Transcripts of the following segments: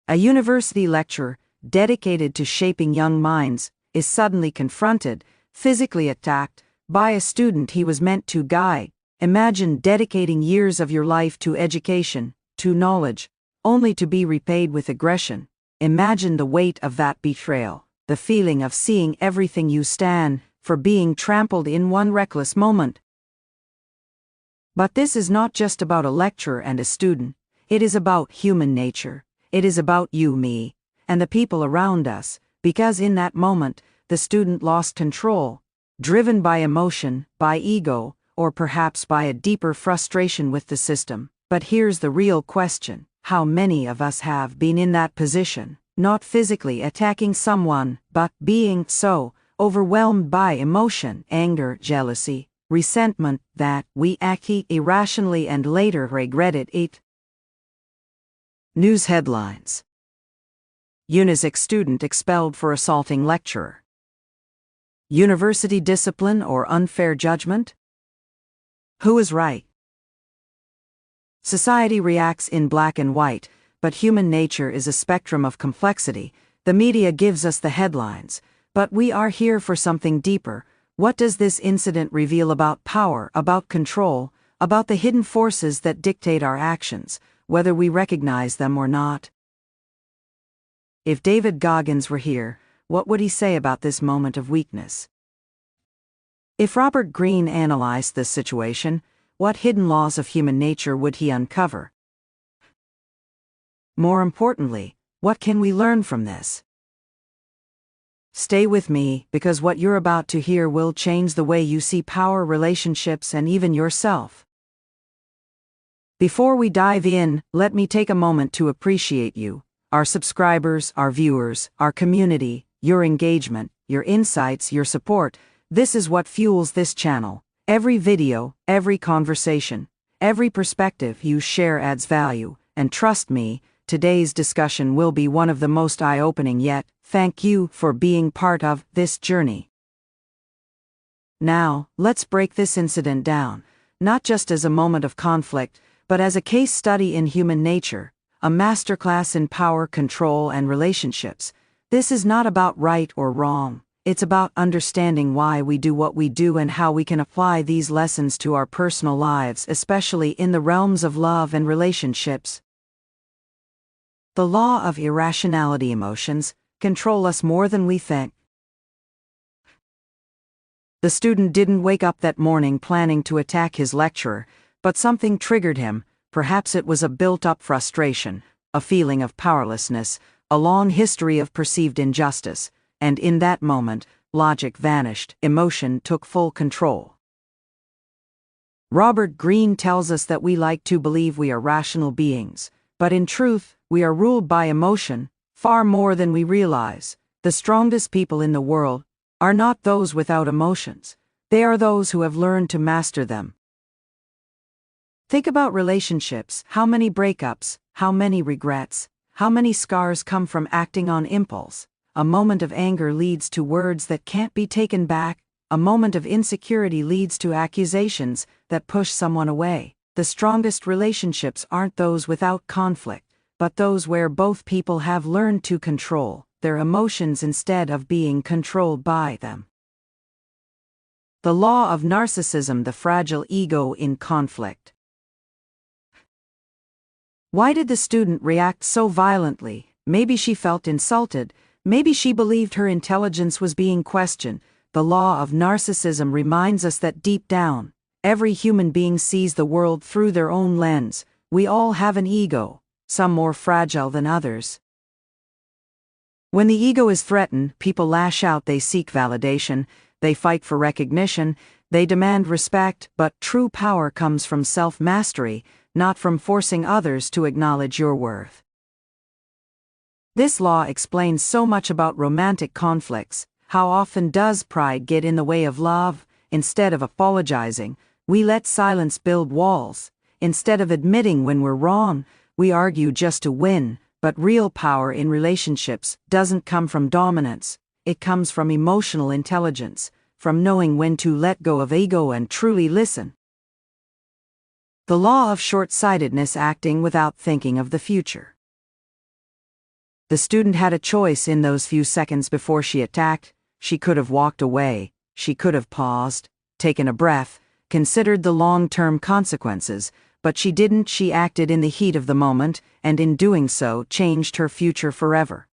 A university lecturer, dedicated to shaping young minds, is suddenly confronted, physically attacked, by a student he was meant to guide. Imagine dedicating years of your life to education, to knowledge, only to be repaid with aggression. Imagine the weight of that betrayal, the feeling of seeing everything you stand for being trampled in one reckless moment. But this is not just about a lecturer and a student, it is about human nature. It is about you, me, and the people around us, because in that moment, the student lost control, driven by emotion, by ego, or perhaps by a deeper frustration with the system. But here's the real question: how many of us have been in that position, not physically attacking someone, but being so overwhelmed by emotion, anger, jealousy, resentment, that we act irrationally and later regret it? News headlines: UNIZIK student expelled for assaulting lecturer. University discipline or unfair judgment? Who is right? Society reacts in black and white, but human nature is a spectrum of complexity. The media gives us the headlines, but we are here for something deeper. What does this incident reveal about power, about control, about the hidden forces that dictate our actions, whether we recognize them or not? If David Goggins were here, what would he say about this moment of weakness? If Robert Greene analyzed this situation, what hidden laws of human nature would he uncover? More importantly, what can we learn from this? Stay with me, because what you're about to hear will change the way you see power, relationships, and even yourself. Before we dive in, let me take a moment to appreciate you, our subscribers, our viewers, our community, your engagement, your insights, your support. This is what fuels this channel. Every video, every conversation, every perspective you share adds value, and trust me, today's discussion will be one of the most eye-opening yet. Thank you for being part of this journey. Now, let's break this incident down, not just as a moment of conflict, but as a case study in human nature, a masterclass in power, control, and relationships. This is not about right or wrong. It's about understanding why we do what we do and how we can apply these lessons to our personal lives, especially in the realms of love and relationships. The law of irrationality: emotions control us more than we think. The student didn't wake up that morning planning to attack his lecturer, but something triggered him. Perhaps it was a built-up frustration, a feeling of powerlessness, a long history of perceived injustice, and in that moment, logic vanished, emotion took full control. Robert Greene tells us that we like to believe we are rational beings, but in truth, we are ruled by emotion, far more than we realize. The strongest people in the world are not those without emotions. They are those who have learned to master them. Think about relationships. How many breakups, how many regrets, how many scars come from acting on impulse? A moment of anger leads to words that can't be taken back. A moment of insecurity leads to accusations that push someone away. The strongest relationships aren't those without conflict, but those where both people have learned to control their emotions instead of being controlled by them. The law of narcissism: the fragile ego in conflict. Why did the student react so violently? Maybe she felt insulted. Maybe she believed her intelligence was being questioned. The law of narcissism reminds us that deep down, every human being sees the world through their own lens. We all have an ego, some more fragile than others. When the ego is threatened, people lash out, they seek validation, they fight for recognition, they demand respect, but true power comes from self-mastery, not from forcing others to acknowledge your worth. This law explains so much about romantic conflicts. How often does pride get in the way of love? Instead of apologizing, we let silence build walls. Instead of admitting when we're wrong, we argue just to win. But real power in relationships doesn't come from dominance. It comes from emotional intelligence, from knowing when to let go of ego and truly listen. The law of short-sightedness: acting without thinking of the future. The student had a choice in those few seconds before she attacked. She could have walked away, she could have paused, taken a breath, considered the long-term consequences, but she didn't. She acted in the heat of the moment, and in doing so, changed her future forever.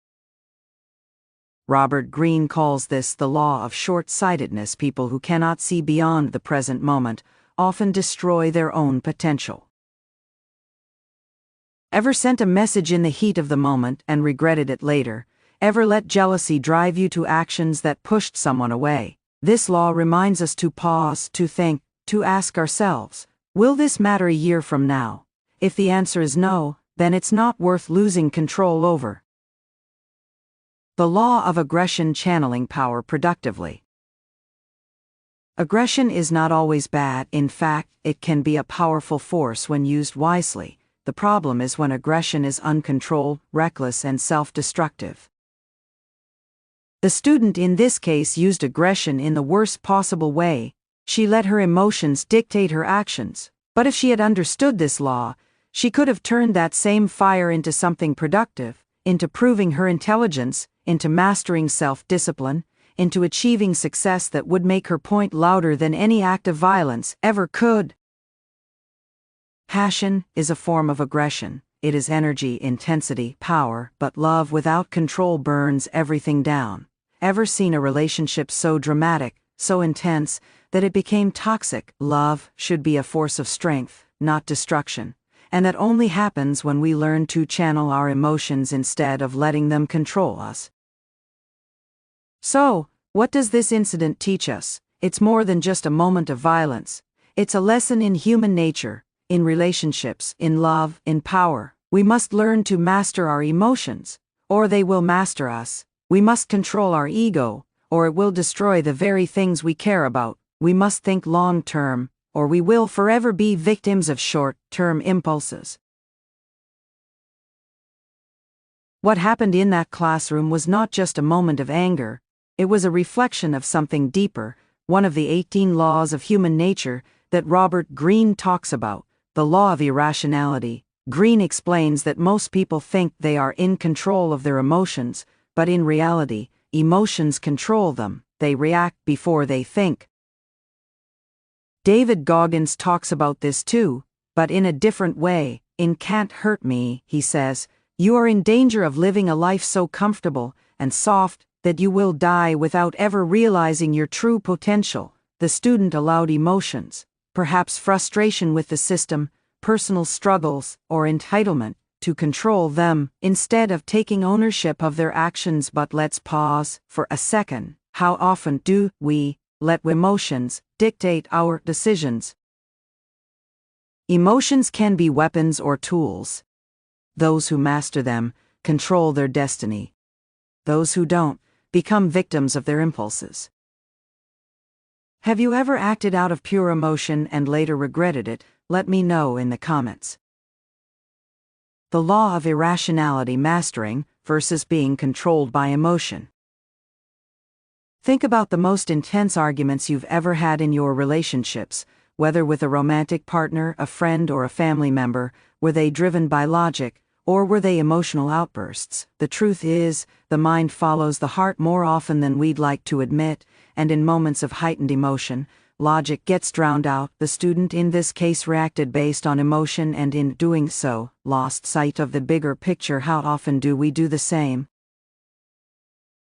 Robert Greene calls this the law of short-sightedness. People who cannot see beyond the present moment often destroy their own potential. Ever sent a message in the heat of the moment and regretted it later? Ever let jealousy drive you to actions that pushed someone away? This law reminds us to pause, to think, to ask ourselves, will this matter a year from now? If the answer is no, then it's not worth losing control over. The law of aggression: channeling power productively. Aggression is not always bad. In fact, it can be a powerful force when used wisely. The problem is when aggression is uncontrolled, reckless, and self-destructive. The student in this case used aggression in the worst possible way. She let her emotions dictate her actions. But if she had understood this law, she could have turned that same fire into something productive, into proving her intelligence, into mastering self-discipline, into achieving success that would make her point louder than any act of violence ever could. Passion is a form of aggression. It is energy, intensity, power, but love without control burns everything down. Ever seen a relationship so dramatic, so intense, that it became toxic? Love should be a force of strength, not destruction, and that only happens when we learn to channel our emotions instead of letting them control us. So, what does this incident teach us? It's more than just a moment of violence. It's a lesson in human nature, in relationships, in love, in power. We must learn to master our emotions, or they will master us. We must control our ego, or it will destroy the very things we care about. We must think long-term, or we will forever be victims of short-term impulses. What happened in that classroom was not just a moment of anger. It was a reflection of something deeper, one of the 18 laws of human nature that Robert Greene talks about, the law of irrationality. Greene explains that most people think they are in control of their emotions, but in reality, emotions control them. They react before they think. David Goggins talks about this too, but in a different way. In Can't Hurt Me, he says, you are in danger of living a life so comfortable and soft that you will die without ever realizing your true potential. The student allowed emotions, perhaps frustration with the system, personal struggles, or entitlement, to control them, instead of taking ownership of their actions. But let's pause for a second. How often do we let emotions dictate our decisions? Emotions can be weapons or tools. Those who master them control their destiny. Those who don't become victims of their impulses. Have you ever acted out of pure emotion and later regretted it? Let me know in the comments. The law of irrationality: mastering versus being controlled by emotion. Think about the most intense arguments you've ever had in your relationships, whether with a romantic partner, a friend, or a family member. Were they driven by logic, or were they emotional outbursts? The truth is, the mind follows the heart more often than we'd like to admit, and in moments of heightened emotion, logic gets drowned out. The student in this case reacted based on emotion, and in doing so, lost sight of the bigger picture. How often do we do the same?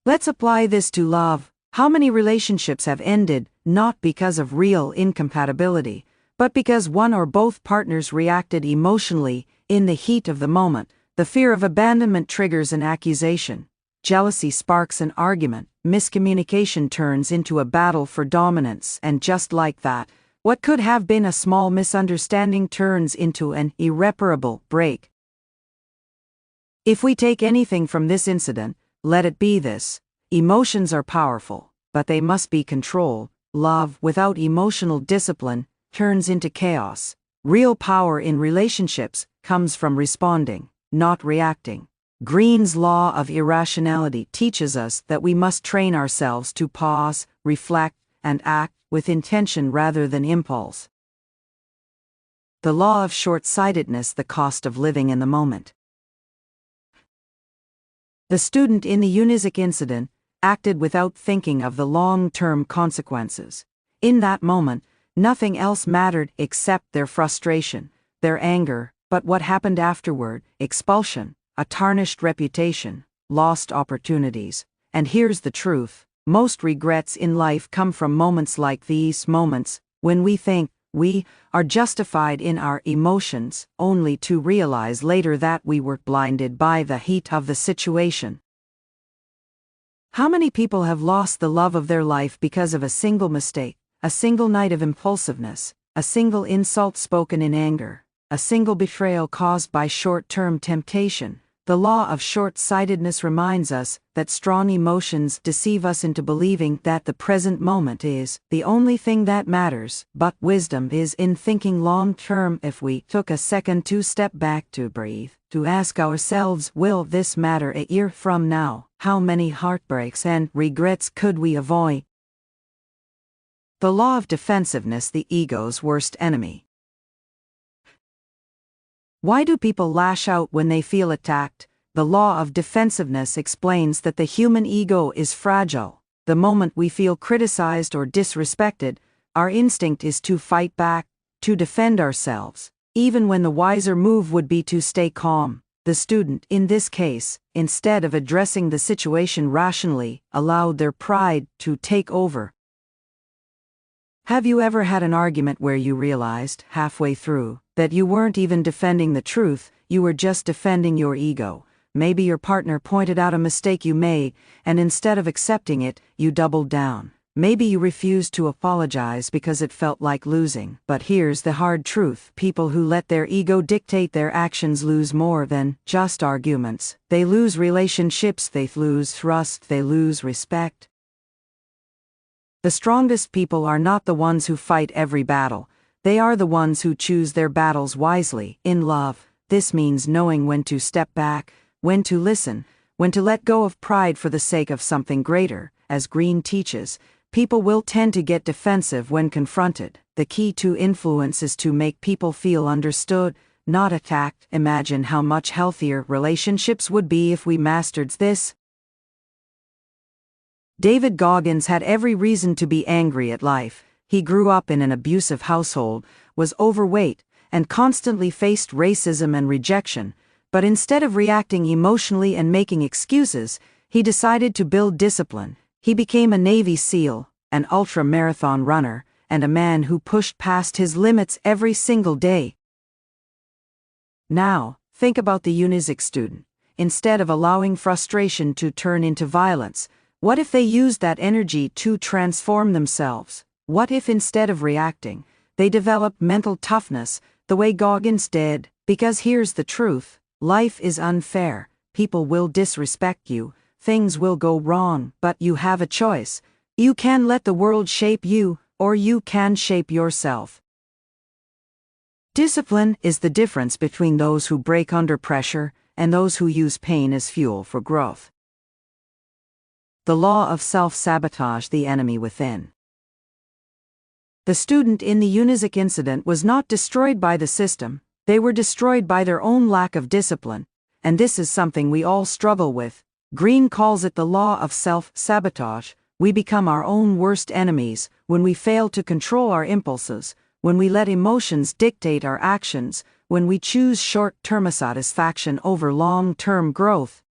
Let's apply this to love. How many relationships have ended, not because of real incompatibility, but because one or both partners reacted emotionally in the heat of the moment? The fear of abandonment triggers an accusation. Jealousy sparks an argument. Miscommunication turns into a battle for dominance. And just like that, what could have been a small misunderstanding turns into an irreparable break. If we take anything from this incident, let it be this: emotions are powerful, but they must be controlled. Love without emotional discipline turns into chaos. Real power in relationships comes from responding, not reacting. Greene's law of irrationality teaches us that we must train ourselves to pause, reflect, and act with intention rather than impulse. The law of short-sightedness: the cost of living in the moment. The student in the UNIZIK incident acted without thinking of the long-term consequences. In that moment, nothing else mattered except their frustration, their anger, but what happened afterward: expulsion, a tarnished reputation, lost opportunities. And here's the truth: most regrets in life come from moments like these, moments when we think we are justified in our emotions, only to realize later that we were blinded by the heat of the situation. How many people have lost the love of their life because of a single mistake, a single night of impulsiveness, a single insult spoken in anger, a single betrayal caused by short-term temptation? The law of short-sightedness reminds us that strong emotions deceive us into believing that the present moment is the only thing that matters, but wisdom is in thinking long-term. If we took a second to step back, to breathe, to ask ourselves, will this matter a year from now? How many heartbreaks and regrets could we avoid? The law of defensiveness, the ego's worst enemy. Why do people lash out when they feel attacked? The law of defensiveness explains that the human ego is fragile. The moment we feel criticized or disrespected, our instinct is to fight back, to defend ourselves, even when the wiser move would be to stay calm. The student, in this case, instead of addressing the situation rationally, allowed their pride to take over. Have you ever had an argument where you realized, halfway through, that you weren't even defending the truth, you were just defending your ego? Maybe your partner pointed out a mistake you made, and instead of accepting it, you doubled down. Maybe you refused to apologize because it felt like losing. But here's the hard truth: people who let their ego dictate their actions lose more than just arguments. They lose relationships, they lose trust, they lose respect. The strongest people are not the ones who fight every battle. They are the ones who choose their battles wisely. In love, this means knowing when to step back, when to listen, when to let go of pride for the sake of something greater. As Greene teaches, people will tend to get defensive when confronted. The key to influence is to make people feel understood, not attacked. Imagine how much healthier relationships would be if we mastered this. David Goggins had every reason to be angry at life. He grew up in an abusive household, was overweight, and constantly faced racism and rejection. But instead of reacting emotionally and making excuses, he decided to build discipline. He became a Navy SEAL, an ultra-marathon runner, and a man who pushed past his limits every single day. Now, think about the UNIZIK student. Instead of allowing frustration to turn into violence, what if they used that energy to transform themselves? What if instead of reacting, they developed mental toughness, the way Goggins did? Because here's the truth: life is unfair, people will disrespect you, things will go wrong, but you have a choice. You can let the world shape you, or you can shape yourself. Discipline is the difference between those who break under pressure and those who use pain as fuel for growth. The law of self-sabotage, the enemy within. The student in the UNIZIK incident was not destroyed by the system, they were destroyed by their own lack of discipline, and this is something we all struggle with. Greene calls it the law of self-sabotage. We become our own worst enemies when we fail to control our impulses, when we let emotions dictate our actions, when we choose short-term satisfaction over long-term growth.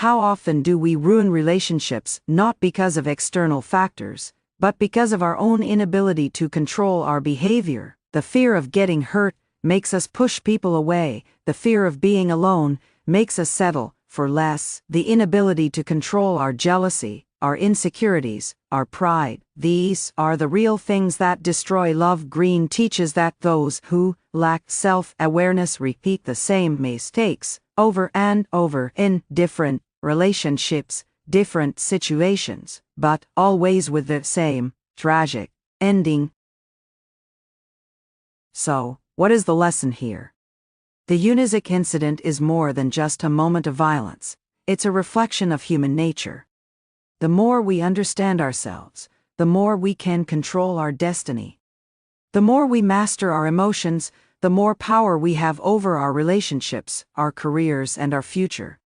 How often do we ruin relationships not because of external factors, but because of our own inability to control our behavior? The fear of getting hurt makes us push people away. The fear of being alone makes us settle for less. The inability to control our jealousy, our insecurities, our pride, these are the real things that destroy love. Greene teaches that those who lack self-awareness repeat the same mistakes over and over in different relationships, different situations, but always with the same tragic ending. So, what is the lesson here? The UNIZIK incident is more than just a moment of violence. It's a reflection of human nature. The more we understand ourselves, the more we can control our destiny. The more we master our emotions, the more power we have over our relationships, our careers, and our future.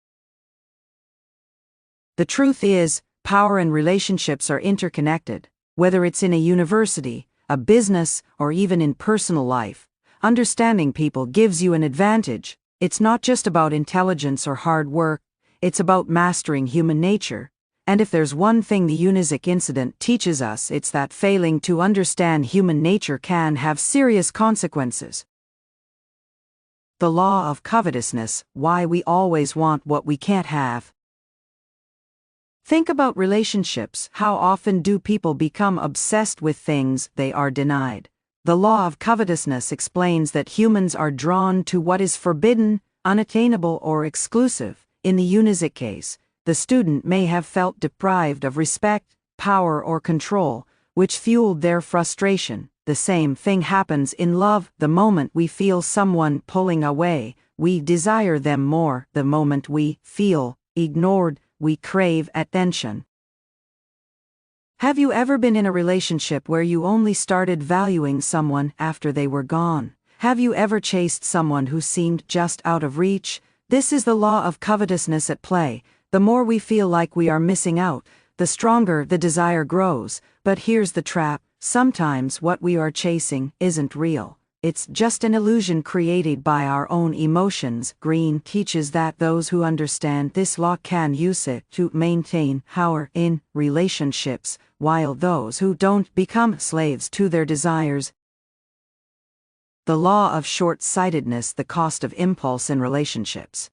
The truth is, power and relationships are interconnected. Whether it's in a university, a business, or even in personal life, understanding people gives you an advantage. It's not just about intelligence or hard work, it's about mastering human nature. And if there's one thing the UNIZIK incident teaches us, it's that failing to understand human nature can have serious consequences. The law of covetousness, why we always want what we can't have. Think about relationships. How often do people become obsessed with things they are denied? The law of covetousness explains that humans are drawn to what is forbidden, unattainable, or exclusive. In the UNIZIK case, the student may have felt deprived of respect, power, or control, which fueled their frustration. The same thing happens in love. The moment we feel someone pulling away, we desire them more. The moment we feel ignored, we crave attention. Have you ever been in a relationship where you only started valuing someone after they were gone? Have you ever chased someone who seemed just out of reach? This is the law of covetousness at play. The more we feel like we are missing out, the stronger the desire grows. But here's the trap. Sometimes what we are chasing isn't real. It's just an illusion created by our own emotions. Greene teaches that those who understand this law can use it to maintain power in relationships, while those who don't become slaves to their desires. The law of short-sightedness, the cost of impulse in relationships.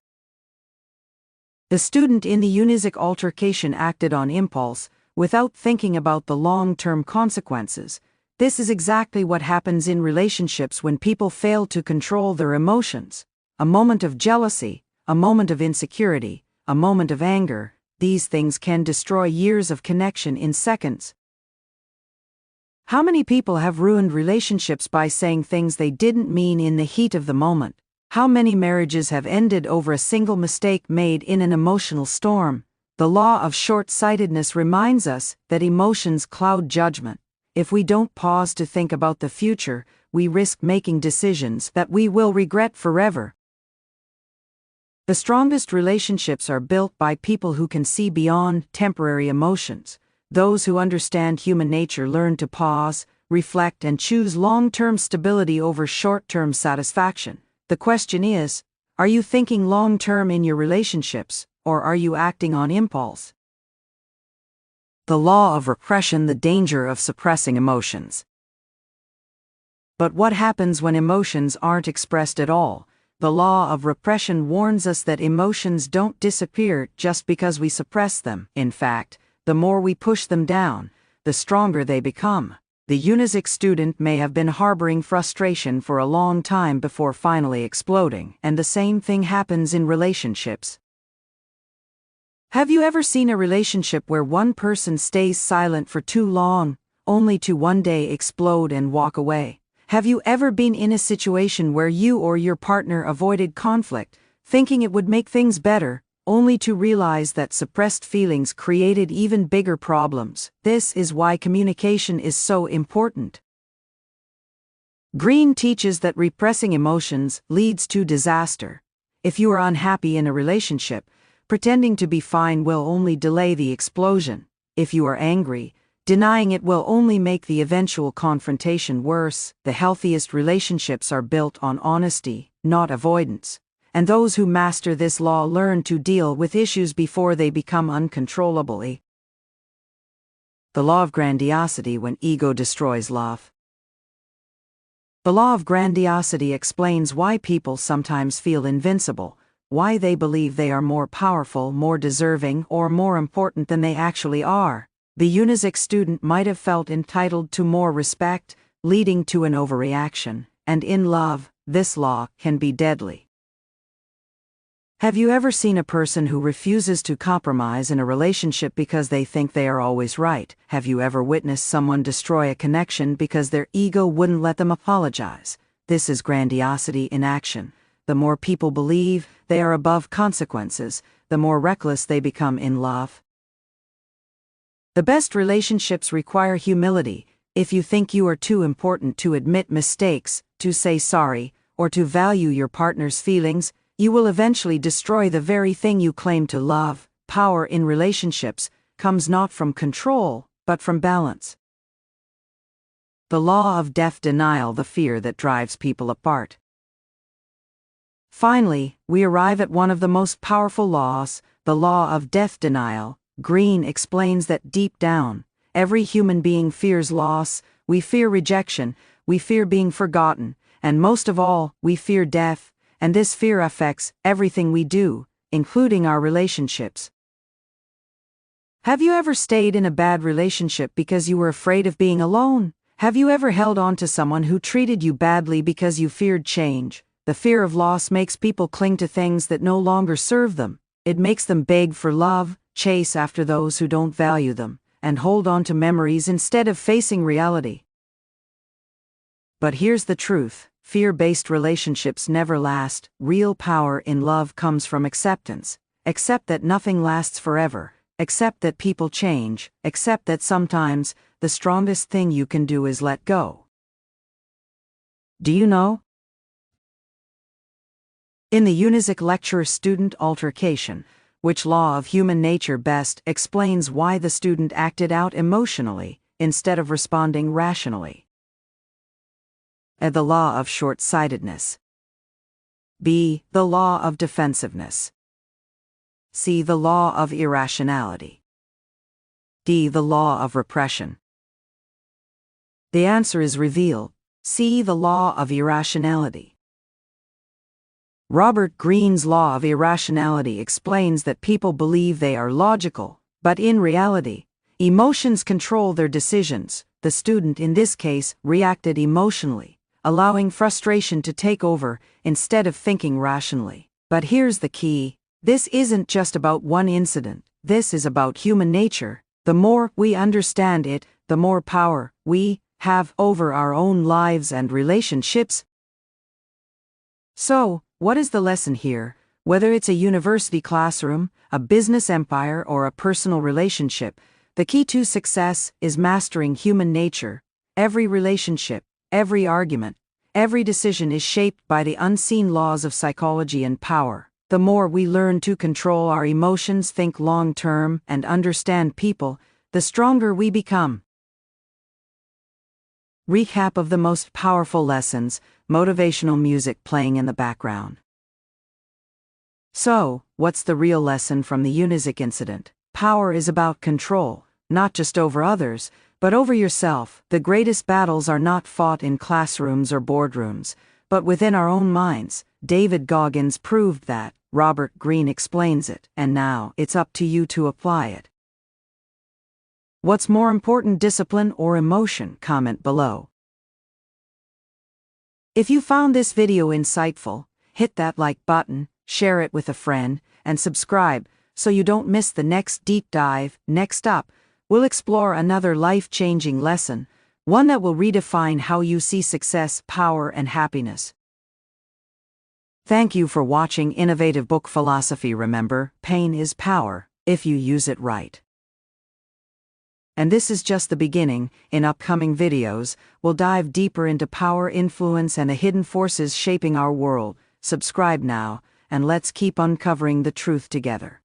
The student in the UNIZIK altercation acted on impulse, without thinking about the long-term consequences. This is exactly what happens in relationships when people fail to control their emotions. A moment of jealousy, a moment of insecurity, a moment of anger, these things can destroy years of connection in seconds. How many people have ruined relationships by saying things they didn't mean in the heat of the moment? How many marriages have ended over a single mistake made in an emotional storm? The law of short-sightedness reminds us that emotions cloud judgment. If we don't pause to think about the future, we risk making decisions that we will regret forever. The strongest relationships are built by people who can see beyond temporary emotions. Those who understand human nature learn to pause, reflect, and choose long-term stability over short-term satisfaction. The question is, are you thinking long-term in your relationships, or are you acting on impulse? The law of repression, the danger of suppressing emotions. But what happens when emotions aren't expressed at all? The law of repression warns us that emotions don't disappear just because we suppress them. In fact, the more we push them down, the stronger they become. The UNIZIK student may have been harboring frustration for a long time before finally exploding, and the same thing happens in relationships. Have you ever seen a relationship where one person stays silent for too long, only to one day explode and walk away? Have you ever been in a situation where you or your partner avoided conflict, thinking it would make things better, only to realize that suppressed feelings created even bigger problems? This is why communication is so important. Greene teaches that repressing emotions leads to disaster. If you are unhappy in a relationship, pretending to be fine will only delay the explosion. If you are angry, denying it will only make the eventual confrontation worse. The healthiest relationships are built on honesty, not avoidance. And those who master this law learn to deal with issues before they become uncontrollable. The law of grandiosity, when ego destroys love. The law of grandiosity explains why people sometimes feel invincible, why they believe they are more powerful, more deserving, or more important than they actually are. The UNIZIK student might have felt entitled to more respect, leading to an overreaction, and in love, this law can be deadly. Have you ever seen a person who refuses to compromise in a relationship because they think they are always right? Have you ever witnessed someone destroy a connection because their ego wouldn't let them apologize? This is grandiosity in action. The more people believe they are above consequences, the more reckless they become in love. The best relationships require humility. If you think you are too important to admit mistakes, to say sorry, or to value your partner's feelings, you will eventually destroy the very thing you claim to love. power in relationships comes not from control, but from balance. The law of death denial, the fear that drives people apart. Finally, we arrive at one of the most powerful laws, the law of death denial. Greene explains that deep down, every human being fears loss, we fear rejection, we fear being forgotten, and most of all, we fear death, and this fear affects everything we do, including our relationships. Have you ever stayed in a bad relationship because you were afraid of being alone? Have you ever held on to someone who treated you badly because you feared change? The fear of loss makes people cling to things that no longer serve them. It makes them beg for love, chase after those who don't value them, and hold on to memories instead of facing reality. But here's the truth: fear-based relationships never last. Real power in love comes from acceptance. Accept that nothing lasts forever. Accept that people change. Accept that sometimes the strongest thing you can do is let go. Do you know? In the UNIZIK lecture Student Altercation, which law of human nature best explains why the student acted out emotionally instead of responding rationally? A. The law of short-sightedness. B. The law of defensiveness. C. The law of irrationality. D. The law of repression. The answer is revealed. C. The law of irrationality. Robert Greene's law of irrationality explains that people believe they are logical, but in reality, emotions control their decisions. The student in this case reacted emotionally, allowing frustration to take over instead of thinking rationally. But here's the key: this isn't just about one incident, this is about human nature. The more we understand it, the more power we have over our own lives and relationships. So, what is the lesson here? Whether it's a university classroom, a business empire, or a personal relationship, the key to success is mastering human nature. Every relationship, every argument, every decision is shaped by the unseen laws of psychology and power. The more we learn to control our emotions, think long-term, and understand people, the stronger we become. Recap of the most powerful lessons, motivational music playing in the background. So, what's the real lesson from the UNIZIK incident? Power is about control, not just over others, but over yourself. The greatest battles are not fought in classrooms or boardrooms, but within our own minds. David Goggins proved that. Robert Greene explains it, and now it's up to you to apply it. What's more important, discipline or emotion? Comment below. If you found this video insightful, hit that like button, share it with a friend, and subscribe so you don't miss the next deep dive. Next up, we'll explore another life-changing lesson, one that will redefine how you see success, power, and happiness. Thank you for watching Innovative Book Philosophy. Remember, pain is power, if you use it right. And this is just the beginning. In upcoming videos, we'll dive deeper into power, influence, and the hidden forces shaping our world. Subscribe now, and let's keep uncovering the truth together.